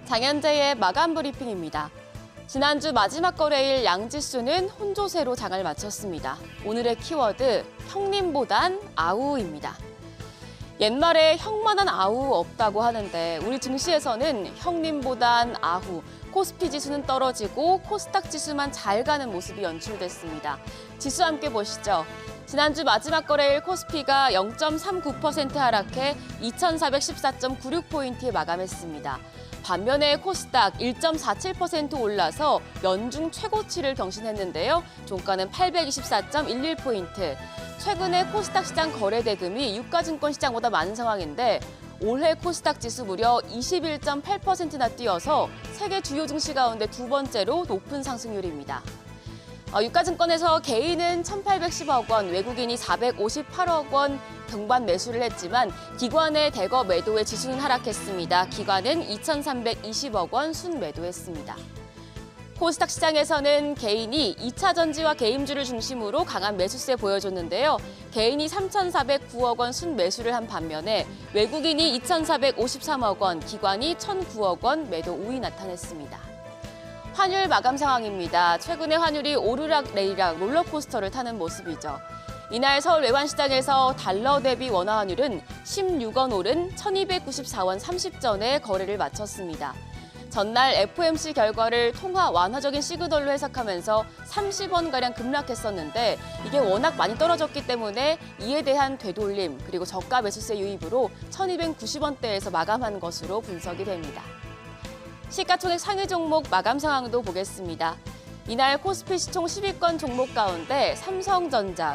장현재의 마감 브리핑입니다. 지난주 마지막 거래일 양지수는 혼조세로 장을 마쳤습니다. 오늘의 키워드 형님보단 아우입니다. 옛말에 형만한 아우 없다고 하는데 우리 증시에서는 형님보단 아우, 코스피 지수는 떨어지고 코스닥 지수만 잘 가는 모습이 연출됐습니다. 지수 함께 보시죠. 지난주 마지막 거래일 코스피가 0.39% 하락해 2,414.96포인트에 마감했습니다. 반면에 코스닥 1.47% 올라서 연중 최고치를 경신했는데요. 종가는 824.11포인트. 최근에 코스닥 시장 거래 대금이 유가증권 시장보다 많은 상황인데 올해 코스닥 지수 무려 21.8%나 뛰어서 세계 주요 증시 가운데 두 번째로 높은 상승률입니다. 유가증권에서 개인은 1,810억 원, 외국인이 458억 원 등반 매수를 했지만 기관의 대거 매도에 지수는 하락했습니다. 기관은 2,320억 원 순매도했습니다. 코스닥 시장에서는 개인이 2차 전지와 개임주를 중심으로 강한 매수세 보여줬는데요. 개인이 3,409억 원 순매수를 한 반면에 외국인이 2,453억 원, 기관이 1,009억 원 매도 우위 나타냈습니다. 환율 마감 상황입니다. 최근에 환율이 오르락 내리락 롤러코스터를 타는 모습이죠. 이날 서울 외환시장에서 달러 대비 원화 환율은 16원 오른 1,294원 30전에 거래를 마쳤습니다. 전날 FOMC 결과를 통화 완화적인 시그널로 해석하면서 30원가량 급락했었는데 이게 워낙 많이 떨어졌기 때문에 이에 대한 되돌림 그리고 저가 매수세 유입으로 1,290원대에서 마감한 것으로 분석이 됩니다. 시가총액 상위 종목 마감 상황도 보겠습니다. 이날 코스피 시총 10위권 종목 가운데 삼성전자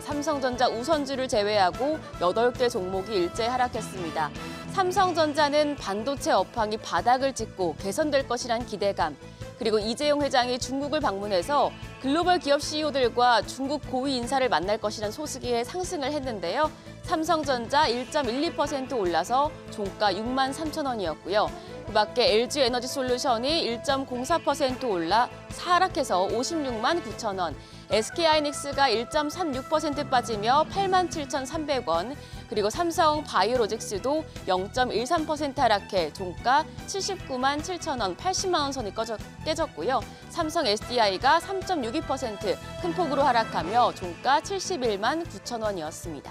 우선주를 제외하고 8개 종목이 일제히 하락했습니다. 삼성전자는 반도체 업황이 바닥을 찍고 개선될 것이란 기대감, 그리고 이재용 회장이 중국을 방문해서 글로벌 기업 CEO들과 중국 고위 인사를 만날 것이란 소식에 상승을 했는데요. 삼성전자 1.12% 올라서 종가 63,000원이었고요. 그밖에 LG에너지솔루션이 1.04% 올라 하락해서 569,000원, SK하이닉스가 1.36% 빠지며 87,300원, 그리고 삼성바이오로직스도 0.13% 하락해 종가 797,000원, 80만 원 선이 깨졌고요. 삼성 SDI가 3.62% 큰 폭으로 하락하며 종가 719,000원이었습니다.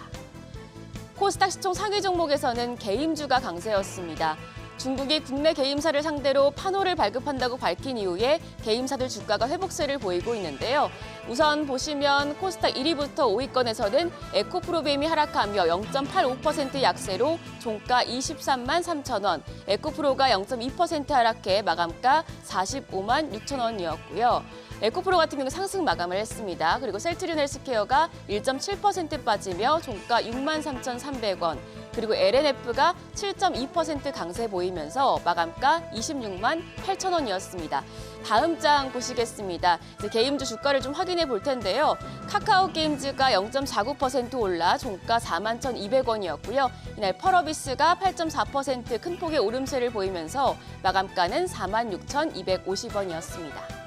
코스닥 시총 상위 종목에서는 개임주가 강세였습니다. 중국이 국내 개임사를 상대로 판호를 발급한다고 밝힌 이후에 개임사들 주가가 회복세를 보이고 있는데요. 우선 보시면 코스닥 1위부터 5위권에서는 에코프로비엠이 하락하며 0.85% 약세로 종가 23만 3천원, 에코프로가 0.2% 하락해 마감가 45만 6천 원이었고요. 에코프로 같은 경우 상승 마감을 했습니다. 그리고 셀트리온 헬스케어가 1.7% 빠지며 종가 63,300원, 그리고 LNF가 7.2% 강세 보이면서 마감가 26만 8천 원이었습니다. 다음 장 보시겠습니다. 이제 게임주 주가를 좀 확인해 볼 텐데요. 카카오 게임즈가 0.49% 올라 종가 41,200원이었고요. 이날 펄어비스가 8.4% 큰 폭의 오름세를 보이면서 마감가는 46,250원이었습니다.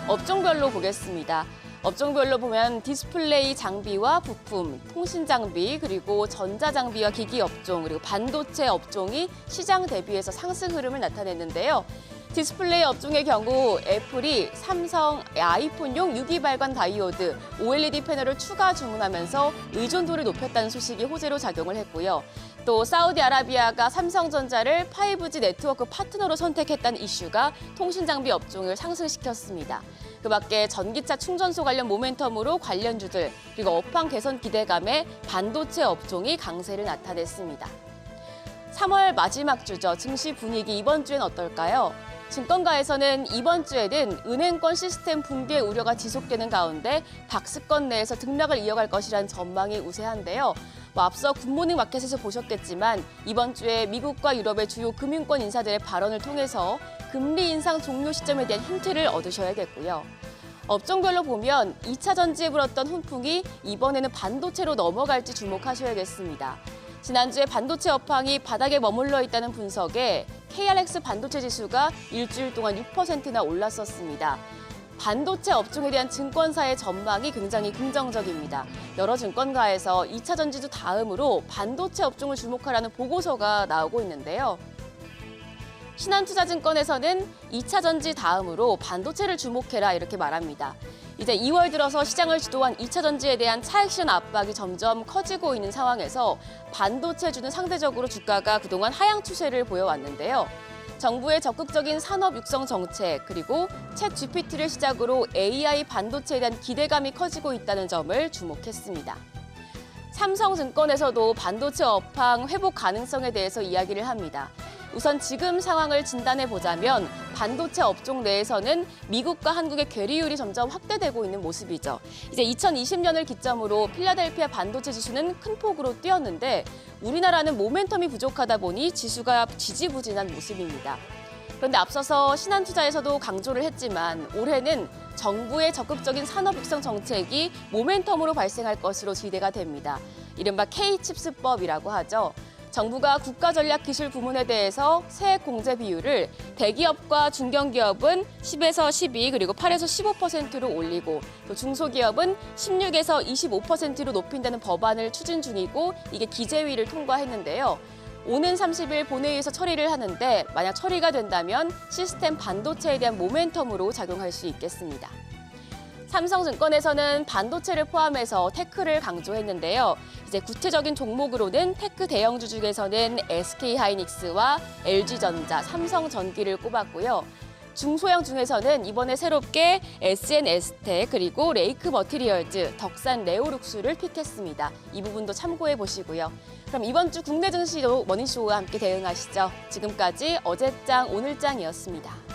업종별로 보겠습니다. 업종별로 보면 디스플레이 장비와 부품, 통신 장비, 그리고 전자 장비와 기기 업종, 그리고 반도체 업종이 시장 대비해서 상승 흐름을 나타냈는데요. 디스플레이 업종의 경우 애플이 삼성 아이폰용 유기 발관 다이오드, OLED 패널을 추가 주문하면서 의존도를 높였다는 소식이 호재로 작용을 했고요. 또 사우디아라비아가 삼성전자를 5G 네트워크 파트너로 선택했다는 이슈가 통신 장비 업종을 상승시켰습니다. 그밖에 전기차 충전소 관련 모멘텀으로 관련주들, 그리고 업황 개선 기대감에 반도체 업종이 강세를 나타냈습니다. 3월 마지막 주죠. 증시 분위기 이번 주엔 어떨까요? 증권가에서는 이번 주에는 은행권 시스템 붕괴 우려가 지속되는 가운데 박스권 내에서 등락을 이어갈 것이라는 전망이 우세한데요. 앞서 굿모닝 마켓에서 보셨겠지만 이번 주에 미국과 유럽의 주요 금융권 인사들의 발언을 통해서 금리 인상 종료 시점에 대한 힌트를 얻으셔야겠고요. 업종별로 보면 2차 전지에 불었던 훈풍이 이번에는 반도체로 넘어갈지 주목하셔야겠습니다. 지난주에 반도체 업황이 바닥에 머물러 있다는 분석에 KRX 반도체 지수가 일주일 동안 6%나 올랐었습니다. 반도체 업종에 대한 증권사의 전망이 굉장히 긍정적입니다. 여러 증권가에서 2차 전지주 다음으로 반도체 업종을 주목하라는 보고서가 나오고 있는데요. 신한투자증권에서는 2차 전지 다음으로 반도체를 주목해라 이렇게 말합니다. 이제 2월 들어서 시장을 주도한 2차 전지에 대한 차익 실현 압박이 점점 커지고 있는 상황에서 반도체주는 상대적으로 주가가 그동안 하향 추세를 보여왔는데요. 정부의 적극적인 산업 육성 정책 그리고 챗 GPT를 시작으로 AI 반도체에 대한 기대감이 커지고 있다는 점을 주목했습니다. 삼성증권에서도 반도체 업황 회복 가능성에 대해서 이야기를 합니다. 우선 지금 상황을 진단해보자면 반도체 업종 내에서는 미국과 한국의 괴리율이 점점 확대되고 있는 모습이죠. 이제 2020년을 기점으로 필라델피아 반도체 지수는 큰 폭으로 뛰었는데 우리나라는 모멘텀이 부족하다 보니 지수가 지지부진한 모습입니다. 그런데 앞서서 신한투자에서도 강조를 했지만 올해는 정부의 적극적인 산업 육성 정책이 모멘텀으로 발생할 것으로 기대가 됩니다. 이른바 K-칩스법이라고 하죠. 정부가 국가전략기술 부문에 대해서 세액 공제 비율을 대기업과 중견기업은 10에서 12 그리고 8에서 15%로 올리고 또 중소기업은 16에서 25%로 높인다는 법안을 추진 중이고 이게 기재위를 통과했는데요. 오는 30일 본회의에서 처리를 하는데 만약 처리가 된다면 시스템 반도체에 대한 모멘텀으로 작용할 수 있겠습니다. 삼성증권에서는 반도체를 포함해서 테크를 강조했는데요. 이제 구체적인 종목으로는 테크 대형주 중에서는 SK하이닉스와 LG전자, 삼성전기를 꼽았고요. 중소형 중에서는 이번에 새롭게 SN에스텍 그리고 레이크 머티리얼즈, 덕산 레오룩스를 픽했습니다. 이 부분도 참고해 보시고요. 그럼 이번 주 국내 증시도 머니쇼와 함께 대응하시죠. 지금까지 어제장 오늘장이었습니다.